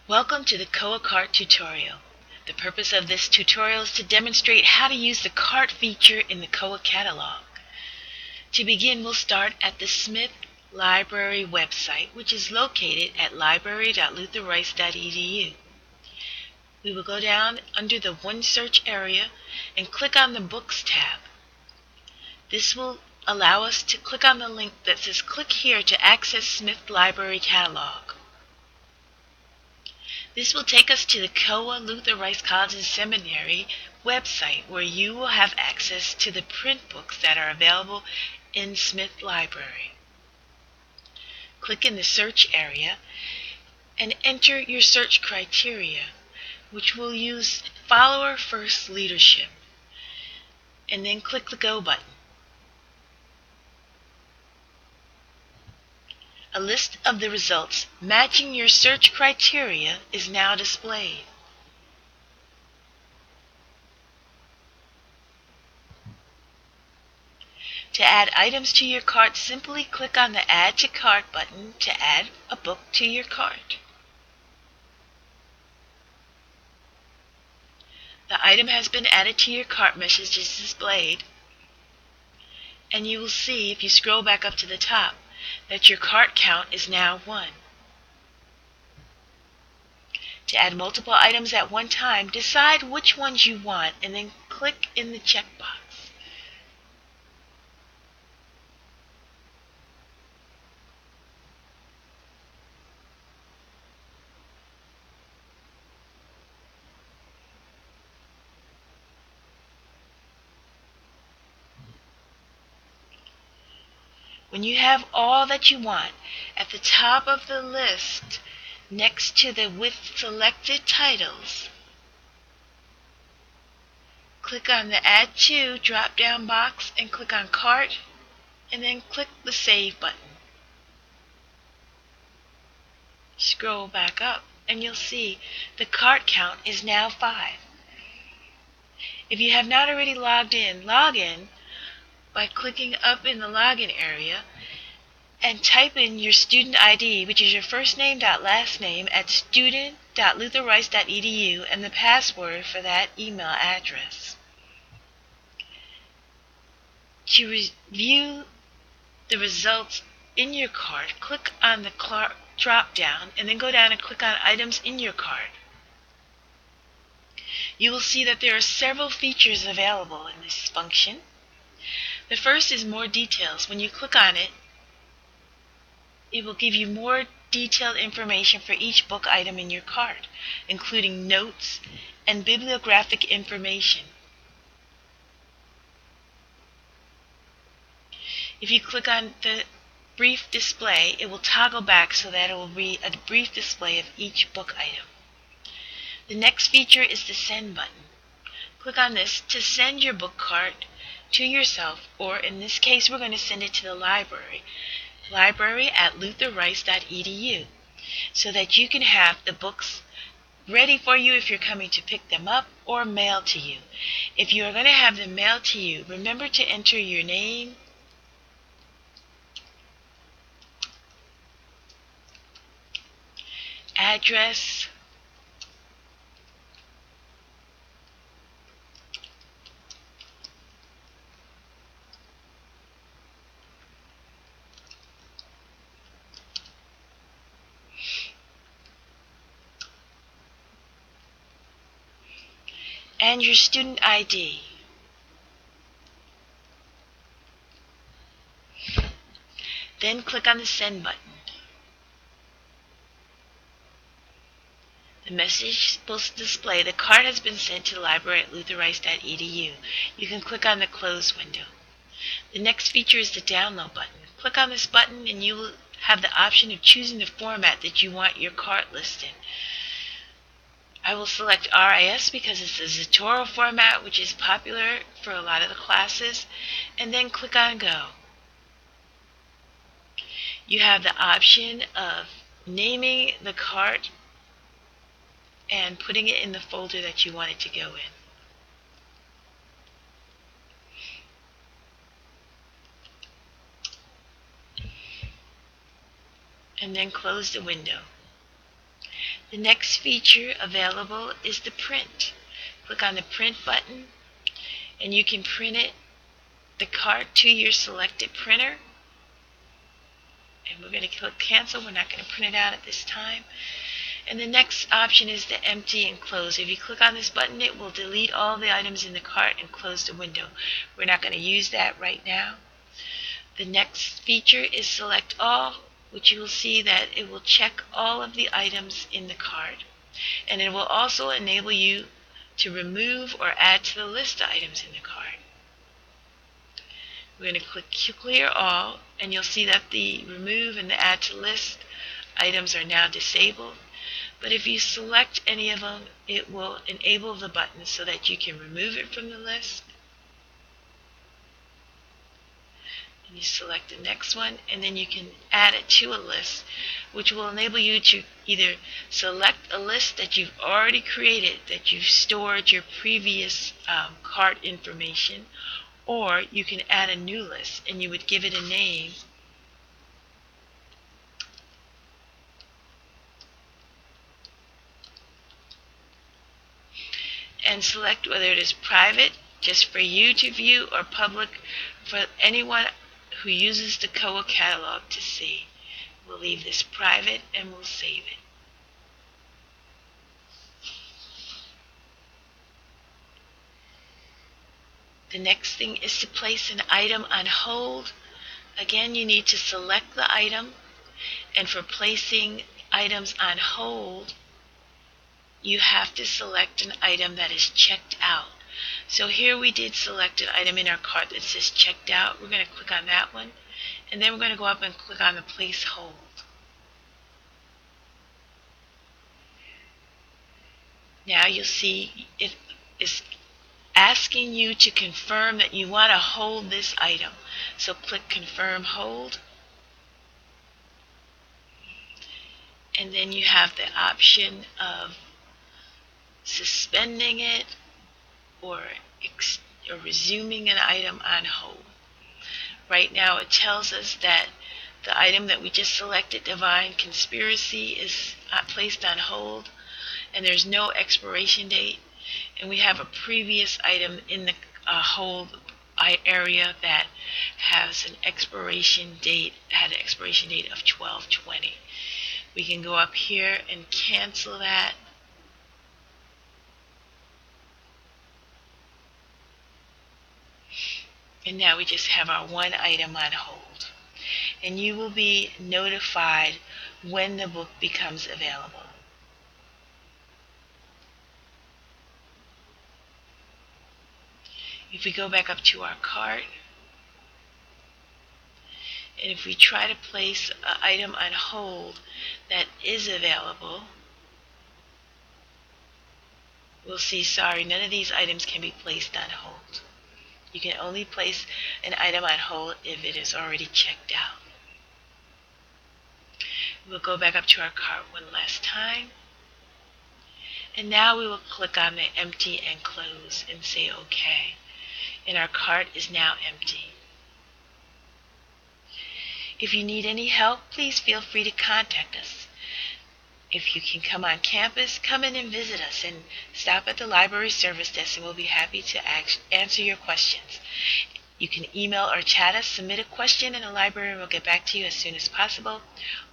Welcome to the Koa Cart tutorial. The purpose of this tutorial is to demonstrate how to use the cart feature in the Koa catalog. To begin, we'll start at the Smith Library website, which is located at library.lutherrice.edu. We will go down under the One Search area and click on the Books tab. This will allow us to click on the link that says click here to access Smith Library catalog. This will take us to the Koa Luther Rice College and Seminary website, where you will have access to the print books that are available in Smith Library. Click in the search area and enter your search criteria, which will use Follower First Leadership, and then click the Go button. A list of the results matching your search criteria is now displayed. To add items to your cart, simply click on the Add to Cart button to add a book to your cart. The item has been added to your cart message is displayed, and you will see, if you scroll back up to the top, that your cart count is now 1. To add multiple items at one time, decide which ones you want and then click in the checkbox. When you have all that you want, at the top of the list, next to the with selected titles, click on the Add To drop-down box and click on Cart, and then click the Save button. Scroll back up and you'll see the cart count is now 5. If you have not already logged in, log in by clicking up in the login area and type in your student ID, which is your first name last name, at student.lutherrice.edu and the password for that email address. To review the results in your cart, click on the drop down and then go down and click on Items in your cart. You will see that there are several features available in this function. The first is More Details. When you click on it, it will give you more detailed information for each book item in your cart, including notes and bibliographic information. If you click on the brief display, it will toggle back so that it will be a brief display of each book item. The next feature is the Send button. Click on this to send your book cart to yourself, or in this case we're going to send it to the library@lutherrice.edu, so that you can have the books ready for you if you're coming to pick them up, or mailed to you. If you are going to have them mailed to you, remember to enter your name, address, and your student ID. Then click on the Send button. The message will display the cart has been sent to the library@lutherrice.edu. You can click on the Close window. The next feature is the Download button. Click on this button and you will have the option of choosing the format that you want your cart list in. I will select RIS because it's the Zotero format, which is popular for a lot of the classes, and then click on Go. You have the option of naming the cart and putting it in the folder that you want it to go in. And then close the window. The next feature available is the print. Click on the print button and you can print the card to your selected printer. And we're going to click cancel. We're not going to print it out at this time. And the next option is the empty and close. If you click on this button, it will delete all the items in the cart and close the window. We're not going to use that right now. The next feature is select all, which you will see that it will check all of the items in the cart. And it will also enable you to remove or add to the list of items in the cart. We're going to click clear all, and you'll see that the remove and the add to list items are now disabled. But if you select any of them, it will enable the button so that you can remove it from the list. And you select the next one, and then you can add it to a list, which will enable you to either select a list that you've already created, that you've stored your previous cart information, or you can add a new list, and you would give it a name. And select whether it is private, just for you to view, or public for anyone who uses the Koa catalog to see. We'll leave this private and we'll save it. The next thing is to place an item on hold. Again, you need to select the item, and for placing items on hold, you have to select an item that is checked out. So here we did select an item in our cart that says checked out. We're going to click on that one, and then we're going to go up and click on the place hold. Now you'll see it is asking you to confirm that you want to hold this item. So click confirm hold. And then you have the option of suspending it or resuming an item on hold. Right now it tells us that the item that we just selected, Divine Conspiracy, is placed on hold, and there's no expiration date. And we have a previous item in the hold area that has an expiration date, had an expiration date of 12/20. We can go up here and cancel that. And now we just have our one item on hold. And you will be notified when the book becomes available. If we go back up to our cart, and if we try to place an item on hold that is available, we'll see, sorry, none of these items can be placed on hold. You can only place an item on hold if it is already checked out. We'll go back up to our cart one last time. And now we will click on the empty and close and say OK. And our cart is now empty. If you need any help, please feel free to contact us. If you can come on campus, come in and visit us and stop at the library service desk, and we'll be happy to answer your questions. You can email or chat us, submit a question, and the librarian will get back to you as soon as possible,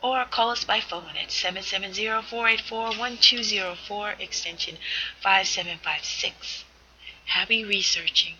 or call us by phone at 770-484-1204, extension 5756. Happy researching.